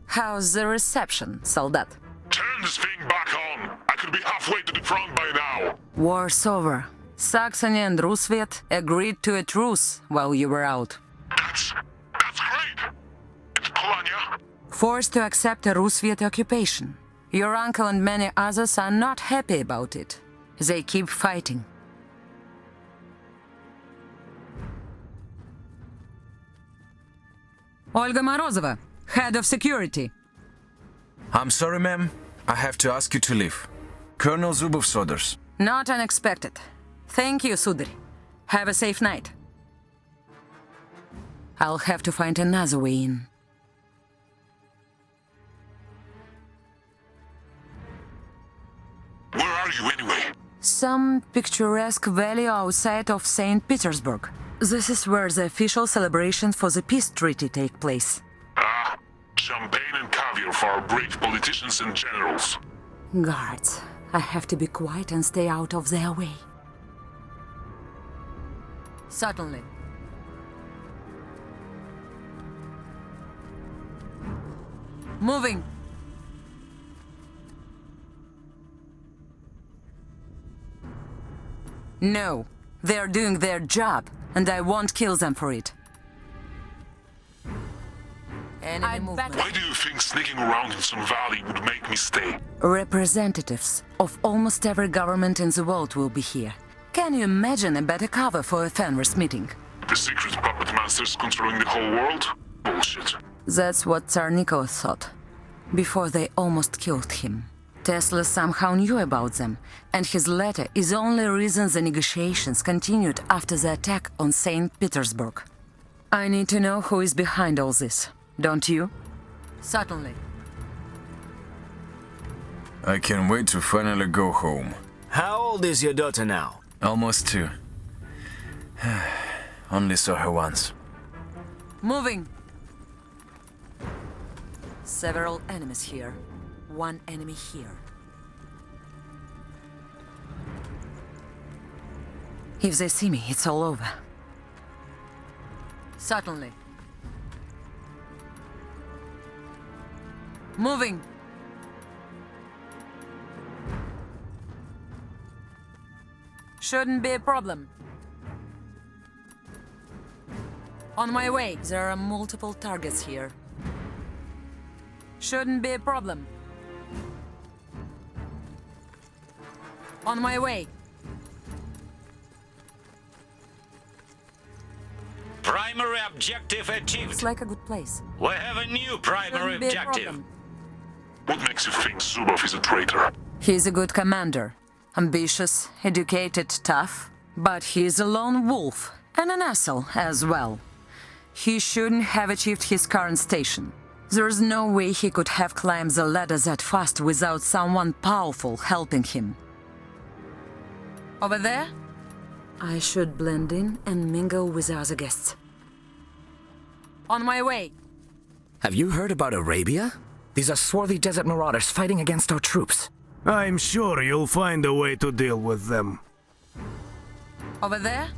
How's the reception, soldat? Turn this thing back on! I could be halfway to the front by now! War's over. Saxony and Rusviet agreed to a truce while you were out. That's great! It's Polania? Forced to accept a Rusviet occupation. Your uncle and many others are not happy about it. They keep fighting. Olga Morozova, head of security. I'm sorry, ma'am. I have to ask you to leave. Colonel Zubov's orders. Not unexpected. Thank you, Sudarь. Have a safe night. I'll have to find another way in. Where are you anyway? Some picturesque valley outside of St. Petersburg. This is where the official celebrations for the peace treaty take place. Ah, champagne and caviar for our brave politicians and generals. Guards, I have to be quiet and stay out of their way. Certainly. Moving. No, they're doing their job, and I won't kill them for it. Enemy movement. Why do you think sneaking around in some valley would make me stay? Representatives of almost every government in the world will be here. Can you imagine a better cover for a Fenris meeting? The secret puppet masters controlling the whole world? Bullshit. That's what Tsar Nicholas thought, before they almost killed him. Tesla somehow knew about them, and his letter is the only reason the negotiations continued after the attack on St. Petersburg. I need to know who is behind all this, don't you? Certainly. I can't wait to finally go home. How old is your daughter now? Almost 2. Only saw her once. Moving! Several enemies here. One enemy here. If they see me, it's all over. Certainly. Moving! Shouldn't be a problem. On my way. There are multiple targets here. Shouldn't be a problem. On my way. Primary objective achieved. It's like a good place. We have a new primary Shouldn't be a objective. problem. What makes you think Zubov is a traitor? He's a good commander. Ambitious, educated, tough. But he's a lone wolf and an asshole as well. He shouldn't have achieved his current station. There's no way he could have climbed the ladder that fast without someone powerful helping him. Over there? I should blend in and mingle with the other guests. On my way. Have you heard about Arabia? These are swarthy desert marauders fighting against our troops. I'm sure you'll find a way to deal with them. Over there?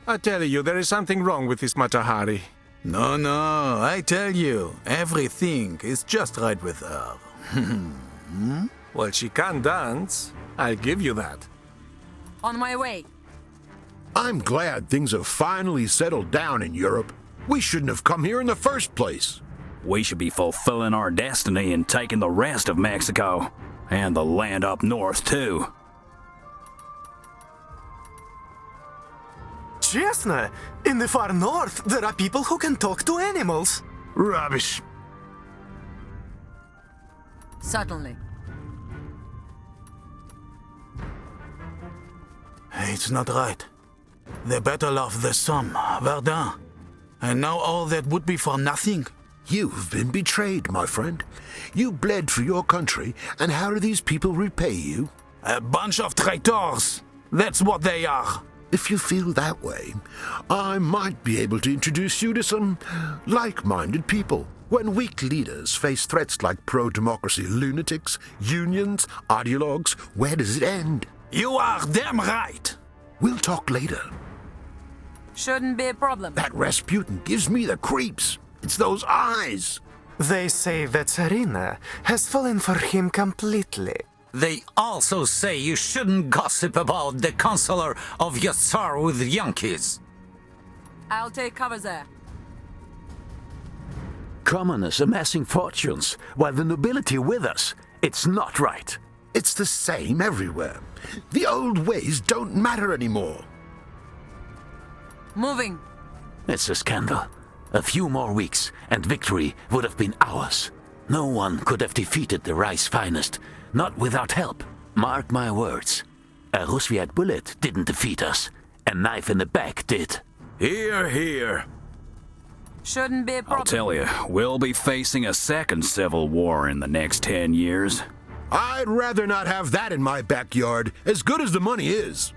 I tell you, there is something wrong with this Matahari. No, no, I tell you, everything is just right with her. Well, she can dance. I'll give you that. On my way. I'm glad things have finally settled down in Europe. We shouldn't have come here in the first place. We should be fulfilling our destiny and taking the rest of Mexico. And the land up north, too. Честно, in the far north, there are people who can talk to animals. Rubbish. Certainly. It's not right. The battle of the Somme, Verdun. And now all that would be for nothing. You've been betrayed, my friend. You bled for your country, and how do these people repay you? A bunch of traitors. That's what they are. If you feel that way, I might be able to introduce you to some like-minded people. When weak leaders face threats like pro-democracy lunatics, unions, ideologues, where does it end? You are damn right. We'll talk later. Shouldn't be a problem. That Rasputin gives me the creeps. It's those eyes. They say that Tsarina has fallen for him completely. They also say you shouldn't gossip about the counselor of your Tsar with young kids. I'll take cover there. Commoners amassing fortunes, while the nobility with us. It's not right. It's the same everywhere. The old ways don't matter anymore. Moving. It's a scandal. A few more weeks, and victory would have been ours. No one could have defeated the Reich's finest, not without help. Mark my words. A Rusviet bullet didn't defeat us. A knife in the back did. Here, here. Shouldn't be a problem. I'll tell you, we'll be facing a second civil war in the next 10 years. I'd rather not have that in my backyard, as good as the money is.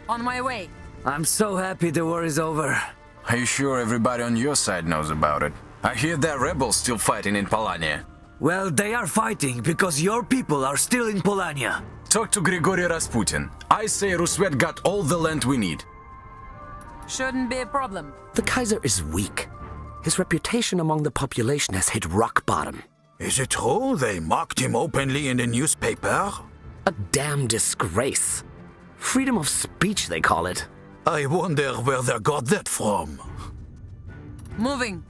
On my way. I'm so happy the war is over. Are you sure everybody on your side knows about it? I hear that rebels still fighting in Polania. Well, they are fighting because your people are still in Polania. Talk to Grigory Rasputin. I say Rusviet got all the land we need. Shouldn't be a problem. The Kaiser is weak. His reputation among the population has hit rock bottom. Is it true they mocked him openly in the newspaper? A damn disgrace. Freedom of speech, they call it. I wonder where they got that from. Moving.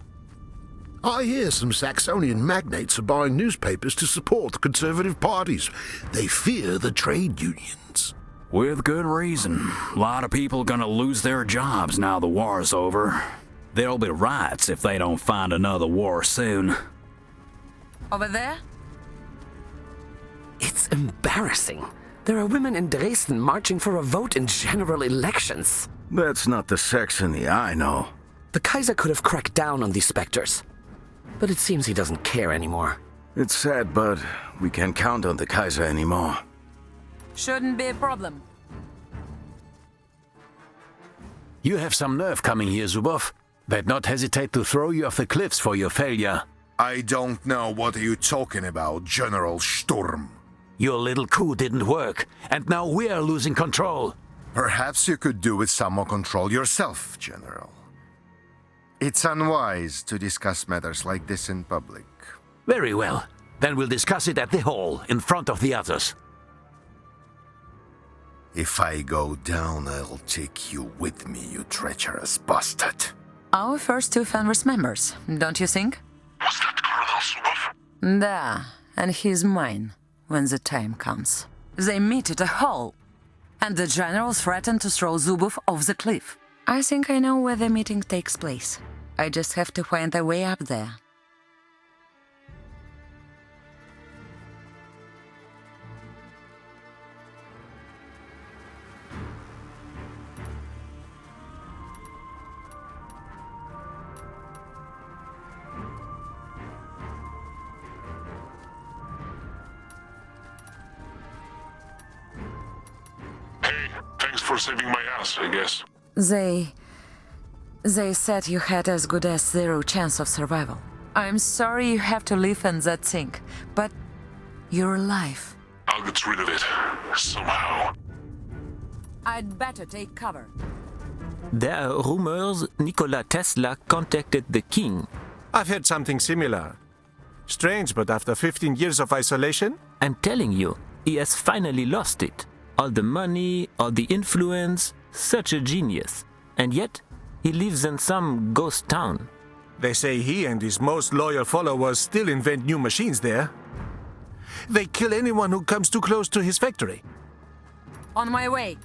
I hear some Saxonian magnates are buying newspapers to support the conservative parties. They fear the trade unions. With good reason. A lot of people gonna lose their jobs now the war's over. There'll be riots if they don't find another war soon. Over there? It's embarrassing. There are women in Dresden marching for a vote in general elections. That's not the Saxony I know. The Kaiser could have cracked down on these specters. But it seems he doesn't care anymore. It's sad, but we can't count on the Kaiser anymore. Shouldn't be a problem. You have some nerve coming here, Zubov. They'd not hesitate to throw you off the cliffs for your failure. I don't know what are you talking about, General Sturm. Your little coup didn't work, and now we're losing control. Perhaps you could do with some more control yourself, General. It's unwise to discuss matters like this in public. Very well. Then we'll discuss it at the hall, in front of the others. If I go down, I'll take you with me, you treacherous bastard. Our first two Fenris members, don't you think? Was that Colonel Zubov? Da, and he's mine when the time comes. They meet at a hall, and the generals threaten to throw Zubov off the cliff. I think I know where the meeting takes place. I just have to find a way up there. Thanks for saving my ass, I guess. They said you had as good as zero chance of survival. I'm sorry you have to live in that thing, but you're alive. I'll get rid of it, somehow. I'd better take cover. There are rumors Nikola Tesla contacted the king. I've heard something similar. Strange, but after 15 years of isolation? I'm telling you, he has finally lost it. All the money, all the influence, such a genius. And yet, he lives in some ghost town. They say he and his most loyal followers still invent new machines there. They kill anyone who comes too close to his factory. On my way.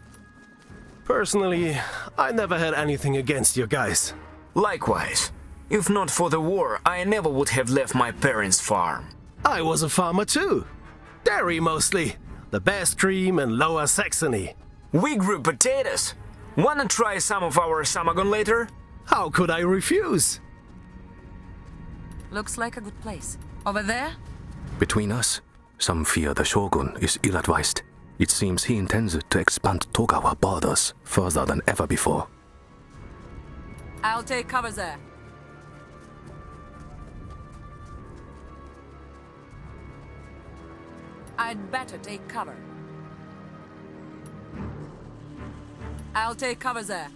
Personally, I never had anything against you guys. Likewise. If not for the war, I never would have left my parents' farm. I was a farmer too. Dairy mostly. The best cream in Lower Saxony. We grew potatoes. Wanna try some of our samagon later? How could I refuse? Looks like a good place. Over there? Between us, some fear the Shogun is ill-advised. It seems he intends to expand Togawa borders further than ever before. I'll take cover there. I'd better take cover. I'll take cover there.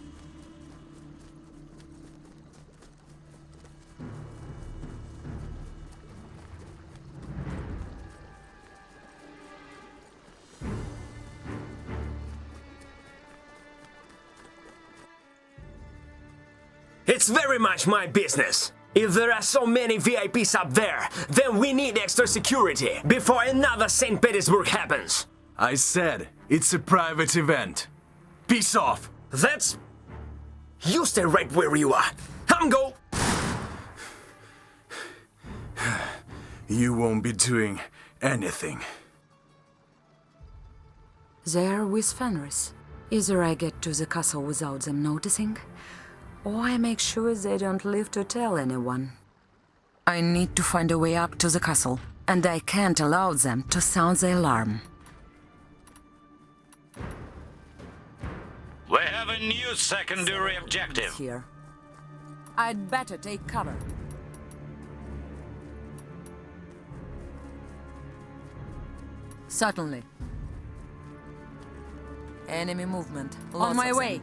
It's very much my business. If there are so many VIPs up there, then we need extra security before another St. Petersburg happens. I said, it's a private event. Peace off. That's... You stay right where you are. I'm go. You won't be doing anything. There with Fenris. Either I get to the castle without them noticing, or I make sure they don't live to tell anyone. I need to find a way up to the castle, and I can't allow them to sound the alarm. We have a new secondary objective. Here. I'd better take cover. Certainly. Enemy movement. On my way.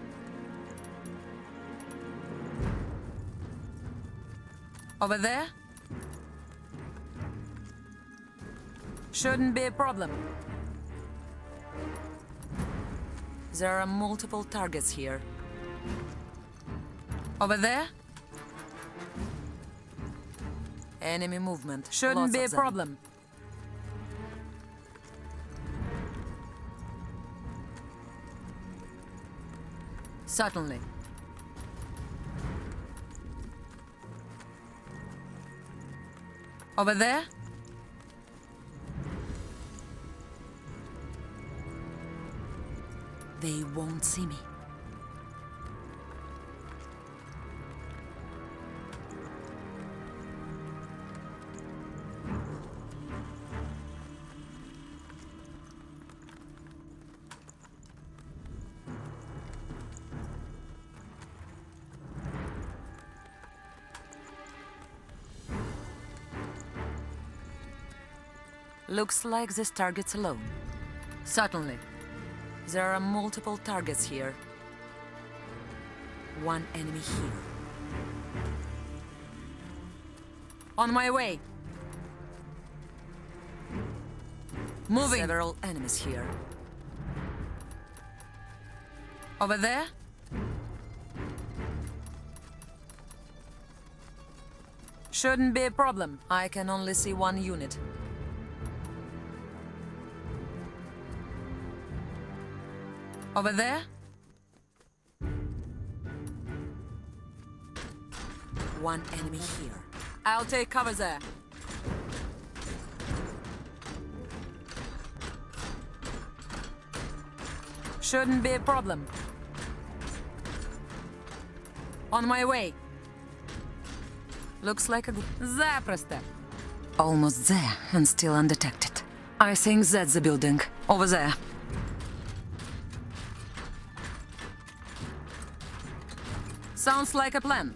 Over there? Shouldn't be a problem. There are multiple targets here. Over there? Enemy movement. Shouldn't be a problem. Certainly. Over there? They won't see me. Looks like this target's alone. Certainly. There are multiple targets here. One enemy here. On my way! Moving! Several enemies here. Over there? Shouldn't be a problem. I can only see one unit. Over there? One enemy here. I'll take cover there. Shouldn't be a problem. On my way. Looks like a good... Запросто. Almost there and still undetected. I think that's the building. Over there. Sounds like a plan.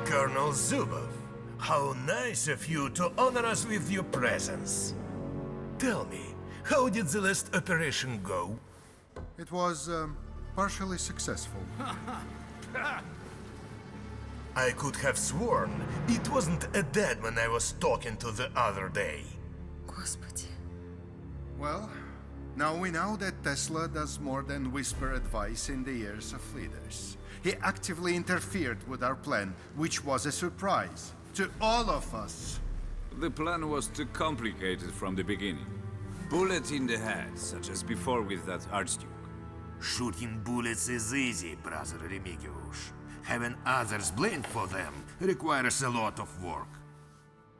Colonel Zubov, how nice of you to honor us with your presence. Tell me, how did the last operation go? It was, partially successful. I could have sworn it wasn't a dead man I was talking to the other day. Господи. Well, now we know that Tesla does more than whisper advice in the ears of leaders. He actively interfered with our plan, which was a surprise to all of us. The plan was too complicated from the beginning. Bullet in the head, such as before with that Archduke. Shooting bullets is easy, brother Remigiusz. Having others blamed for them requires a lot of work.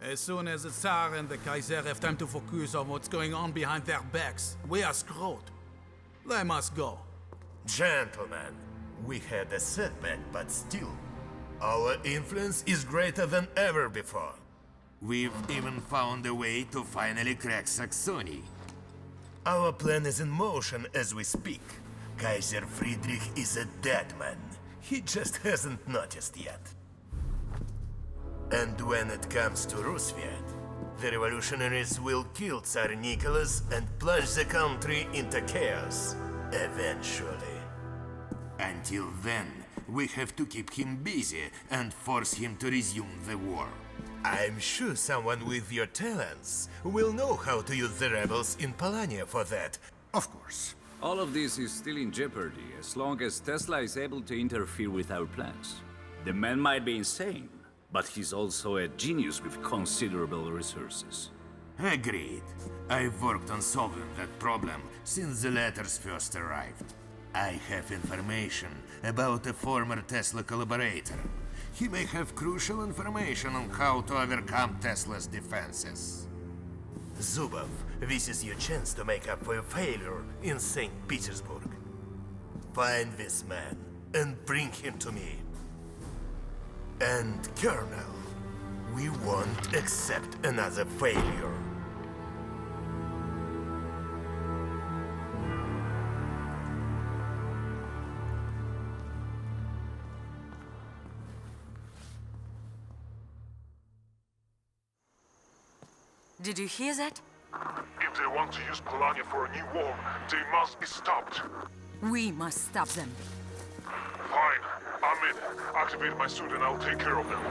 As soon as the Tsar and the Kaiser have time to focus on what's going on behind their backs, we are screwed. They must go. Gentlemen, We had a setback, but still, our influence is greater than ever before. We've even found a way to finally crack Saxony. Our plan is in motion as we speak. Kaiser Friedrich is a dead man. He just hasn't noticed yet. And when it comes to Rusviet, the revolutionaries will kill Tsar Nicholas and plunge the country into chaos, eventually. Until then, we have to keep him busy and force him to resume the war. I'm sure someone with your talents will know how to use the rebels in Polania for that. Of course. All of this is still in jeopardy as long as Tesla is able to interfere with our plans. The man might be insane, but he's also a genius with considerable resources. Agreed. I've worked on solving that problem since the letters first arrived. I have information about a former Tesla collaborator. He may have crucial information on how to overcome Tesla's defenses. Zubov, this is your chance to make up for your failure in St. Petersburg. Find this man and bring him to me. And Colonel, we won't accept another failure. Did you hear that? If they want to use Polania for a new war, they must be stopped. We must stop them. Fine. I'm in. Activate my suit and I'll take care of them.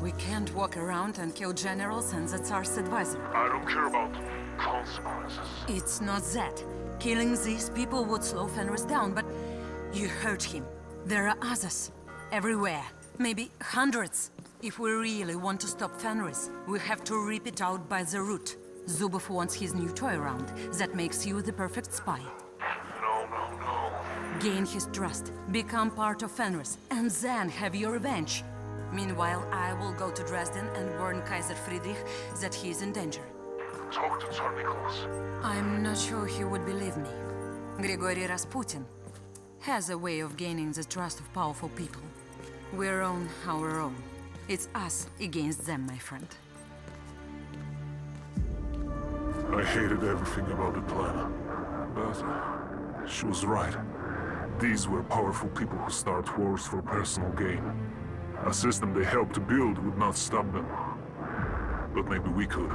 We can't walk around and kill generals and the Tsar's advisor. I don't care about consequences. It's not that. Killing these people would slow Fenris down, but you heard him. There are others. Everywhere. Maybe hundreds. If we really want to stop Fenris, we have to rip it out by the root. Zubov wants his new toy around. That makes you the perfect spy. No. Gain his trust, become part of Fenris, and then have your revenge. Meanwhile, I will go to Dresden and warn Kaiser Friedrich that he is in danger. Talk to Tsar Nicholas. I'm not sure he would believe me. Grigory Rasputin has a way of gaining the trust of powerful people. We're on our own. It's us against them, my friend. I hated everything about the plan. But she was right. These were powerful people who start wars for personal gain. A system they helped to build would not stop them. But maybe we could.